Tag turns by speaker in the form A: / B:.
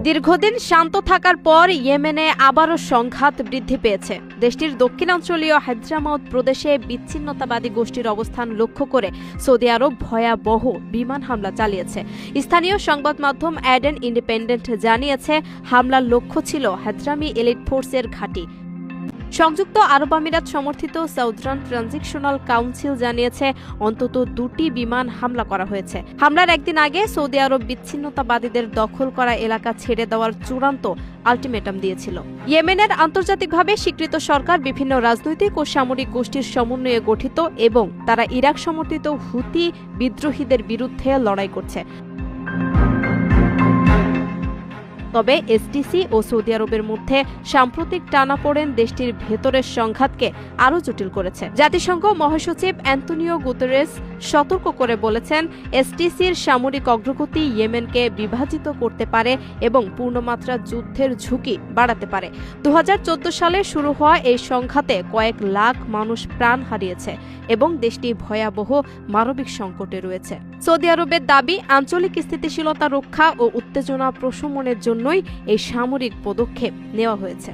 A: দীর্ঘদিন শান্ত থাকার পর ইয়েমেনে আবারও সংঘাত বৃদ্ধি পেয়েছে। দেশটির দক্ষিণাঞ্চলীয় হাদ্রামাউত প্রদেশে বিচ্ছিন্নতাবাদী গোষ্ঠীর অবস্থান লক্ষ্য করে সৌদি আরব ভয়াবহ বিমান হামলা চালিয়েছে। স্থানীয় সংবাদ মাধ্যম অ্যাডেন ইন্ডিপেন্ডেন্ট জানিয়েছে, হামলার লক্ষ্য ছিল হাদ্রামি এলিট ফোর্সের ঘাঁটি। সংযুক্ত আরব আমিরাত সমর্থিত সাউদার্ন ট্রানজিশনাল কাউন্সিল জানিয়েছে, অন্তত 2টি বিমান হামলা করা হয়েছে। হামলার একদিন আগে সৌদি আরব বিচ্ছিন্নতাবাদীদের দখল করা এলাকা ছেড়ে দেওয়ার চূড়ান্ত আলটিমেটাম দিয়েছিল। ইয়েমেনের আন্তর্জাতিকভাবে স্বীকৃত সরকার বিভিন্ন রাজনৈতিক ও সামরিক গোষ্ঠীর সমন্বয়ে গঠিত এবং তারা ইরাক সমর্থিত হুতি বিদ্রোহীদের বিরুদ্ধে লড়াই করছে। তবে এসটিসি ও সৌদি আরবের মধ্যে সাম্প্রতিক টানাপোড়েন দেশটির ভেতরের সংঘাতকে আরও জটিল করেছে। জাতিসংঘ মহাসচিব অ্যান্তোনিও গুতেরেস সতর্ক করে বলেছেন, এসটিসির সামরিক অগ্রগতি ইয়েমেনকে বিভাজিত করতে পারে এবং পূর্ণমাত্রা যুদ্ধের ঝুঁকি বাড়াতে পারে। 2014 সালে শুরু হওয়া এই সংঘাতে কয়েক লাখ মানুষ প্রাণ হারিয়েছে এবং দেশটি ভয়াবহ মানবিক সংকটে রয়েছে। সৌদি আরবের দাবি, আঞ্চলিক স্থিতিশীলতা রক্ষা ও উত্তেজনা প্রশমনের জন্যই এই সামরিক পদক্ষেপ নেওয়া হয়েছে।